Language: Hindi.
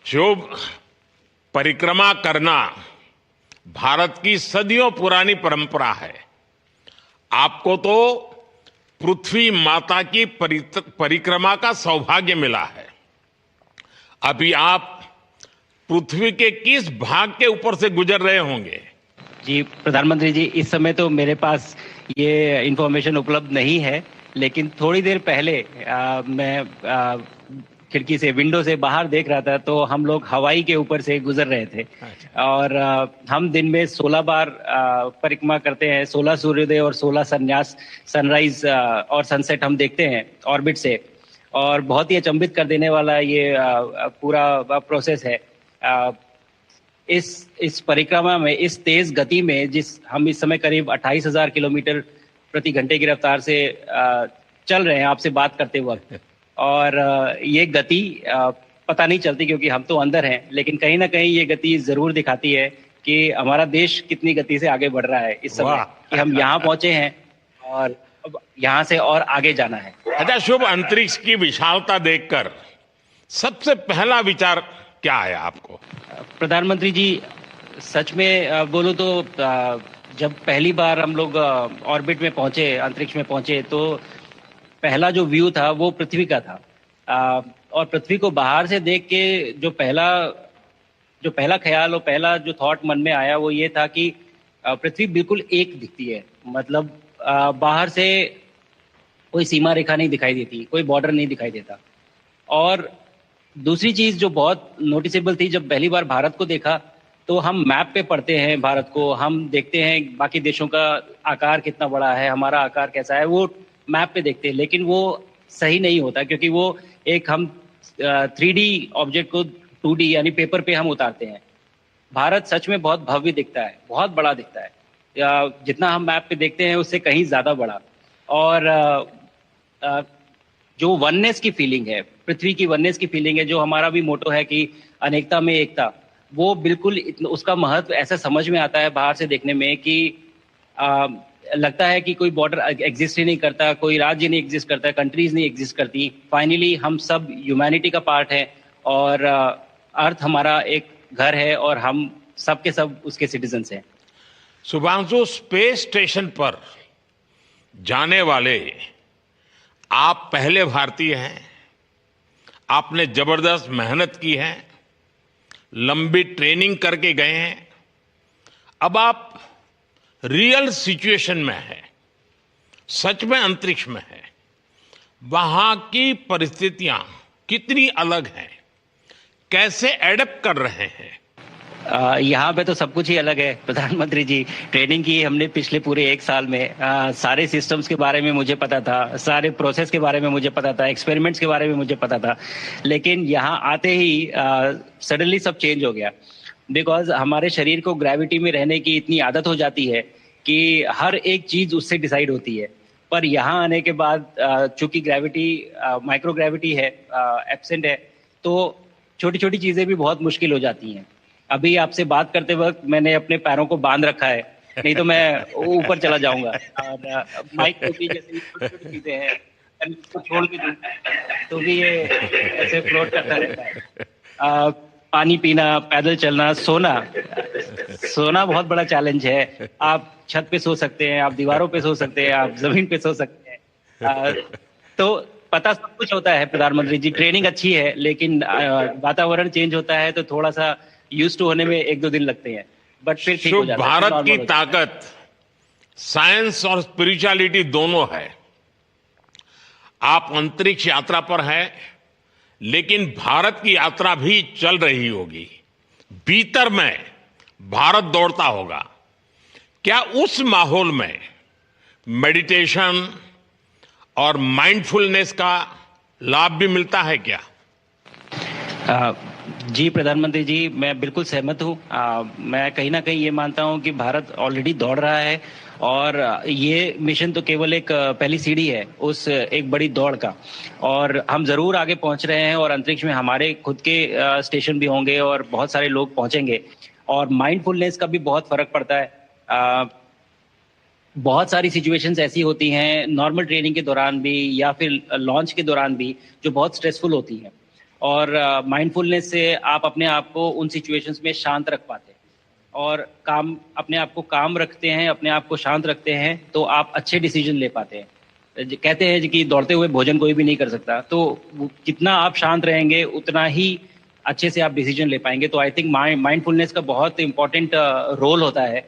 जो परिक्रमा करना भारत की सदियों पुरानी परंपरा है। आपको तो पृथ्वी माता की परिक्रमा का सौभाग्य मिला है। अभी आप पृथ्वी के किस भाग के ऊपर से गुजर रहे होंगे? जी प्रधानमंत्री जी, इस समय तो मेरे पास ये इंफॉर्मेशन उपलब्ध नहीं है, लेकिन थोड़ी देर पहले मैं खिड़की से, विंडो से बाहर देख रहा था, तो हम लोग हवाई के ऊपर से गुजर रहे थे। और हम दिन में 16 बार परिक्रमा करते हैं, 16 सूर्योदय और 16 संन्यास, सनराइज और सनसेट हम देखते हैं ऑर्बिट से। और बहुत ही अचंभित कर देने वाला ये पूरा प्रोसेस है। इस परिक्रमा में, इस तेज गति में, हम इस समय करीब 28,000 किलोमीटर प्रति घंटे की रफ्तार से चल रहे हैं आपसे बात करते वक्त। और ये गति पता नहीं चलती क्योंकि हम तो अंदर हैं, लेकिन कहीं ना कहीं ये गति जरूर दिखाती है कि हमारा देश कितनी गति से आगे बढ़ रहा है इस समय, कि हम यहाँ पहुंचे हैं और अब यहाँ से और आगे जाना है। अच्छा शुभ, अंतरिक्ष की विशालता देखकर सबसे पहला विचार क्या आया आपको? प्रधानमंत्री जी, सच में बोलूं तो जब पहली बार हम लोग ऑर्बिट में पहुंचे, अंतरिक्ष में पहुंचे, तो पहला जो व्यू था वो पृथ्वी का था। और पृथ्वी को बाहर से देख के जो पहला ख्याल और पहला जो थॉट मन में आया वो ये था कि पृथ्वी बिल्कुल एक दिखती है। मतलब बाहर से कोई सीमा रेखा नहीं दिखाई देती, कोई बॉर्डर नहीं दिखाई देता। और दूसरी चीज जो बहुत नोटिसेबल थी, जब पहली बार भारत को देखा, तो हम मैप पे पढ़ते हैं भारत को, हम देखते हैं बाकी देशों का आकार कितना बड़ा है, हमारा आकार कैसा है, वो मैप पे देखते हैं। लेकिन वो सही नहीं होता, क्योंकि वो एक हम 3D ऑब्जेक्ट को 2D यानी पेपर पे हम उतारते हैं। भारत सच में बहुत भव्य दिखता है, बहुत बड़ा दिखता है, जितना हम मैप पे देखते हैं उससे कहीं ज्यादा बड़ा। और जो वननेस की फीलिंग है, पृथ्वी की वननेस की फीलिंग है, जो हमारा भी मोटो है कि अनेकता में एकता, वो बिल्कुल उसका महत्व ऐसा समझ में आता है बाहर से देखने में कि लगता है कि कोई बॉर्डर एग्जिस्ट ही नहीं करता, कोई राज्य नहीं एग्जिस्ट करता, कंट्रीज नहीं एग्जिस्ट करती। फाइनली हम सब ह्यूमैनिटी का पार्ट है और अर्थ हमारा एक घर है और हम सब के सब उसके सिटीजन्स हैं। शुभांशु, स्पेस स्टेशन पर जाने वाले आप पहले भारतीय हैं। आपने जबरदस्त मेहनत की है, लंबी ट्रेनिंग करके गए हैं। अब आप रियल सिचुएशन में है, सच में अंतरिक्ष में है। वहां की परिस्थितियां कितनी अलग हैं, कैसे एडप्ट कर रहे हैं? यहाँ पे तो सब कुछ ही अलग है प्रधानमंत्री जी। ट्रेनिंग की हमने पिछले पूरे 1 साल में। सारे सिस्टम्स के बारे में मुझे पता था, सारे प्रोसेस के बारे में मुझे पता था, एक्सपेरिमेंट्स के बारे में मुझे पता था। लेकिन यहाँ आते ही सडनली सब चेंज हो गया। बिकॉज हमारे शरीर को ग्रेविटी में रहने की इतनी आदत हो जाती है कि हर एक चीज उससे डिसाइड होती है। पर यहाँ आने के बाद चूंकि ग्रेविटी माइक्रो ग्रेविटी है, एब्सेंट है, तो छोटी छोटी चीजें भी बहुत मुश्किल हो जाती हैं। अभी आपसे बात करते वक्त मैंने अपने पैरों को बांध रखा है, नहीं तो मैं ऊपर चला जाऊंगा। और माइक को भी जैसे छोटी चीजें हैं, इसको छोड़ के दूं तो भी ये ऐसे फ्लोट करता रहता है। पानी पीना, पैदल चलना, सोना बहुत बड़ा चैलेंज है। आप छत पे सो सकते हैं, आप दीवारों पे सो सकते हैं, आप जमीन पे सो सकते हैं। तो पता सब कुछ होता है प्रधानमंत्री जी। ट्रेनिंग अच्छी है, लेकिन वातावरण चेंज होता है तो थोड़ा सा यूज टू होने में 1-2 दिन लगते हैं, बट फिर ठीक हो जाता है। भारत की ताकत साइंस और स्पिरिचुअलिटी दोनों है। आप अंतरिक्ष यात्रा पर हैं, लेकिन भारत की यात्रा भी चल रही होगी। भीतर में भारत दौड़ता होगा। क्या उस माहौल में मेडिटेशन और माइंडफुलनेस का लाभ भी मिलता है क्या? जी प्रधानमंत्री जी, मैं बिल्कुल सहमत हूँ। मैं कहीं ना कहीं ये मानता हूँ कि भारत ऑलरेडी दौड़ रहा है और ये मिशन तो केवल एक पहली सीढ़ी है उस एक बड़ी दौड़ का। और हम जरूर आगे पहुंच रहे हैं और अंतरिक्ष में हमारे खुद के स्टेशन भी होंगे और बहुत सारे लोग पहुंचेंगे। और माइंडफुलनेस का भी बहुत फर्क पड़ता है। बहुत सारी सिचुएशंस ऐसी होती हैं नॉर्मल ट्रेनिंग के दौरान भी या फिर लॉन्च के दौरान भी, जो बहुत स्ट्रेसफुल होती हैं। और माइंडफुलनेस से आप अपने आप को उन सिचुएशंस में शांत रख पाते हैं और अपने आप को काम रखते हैं, अपने आप को शांत रखते हैं तो आप अच्छे डिसीजन ले पाते हैं। कहते हैं कि दौड़ते हुए भोजन कोई भी नहीं कर सकता, तो जितना आप शांत रहेंगे उतना ही अच्छे से आप डिसीजन ले पाएंगे। तो आई थिंक माइंडफुलनेस का बहुत इंपॉर्टेंट रोल होता है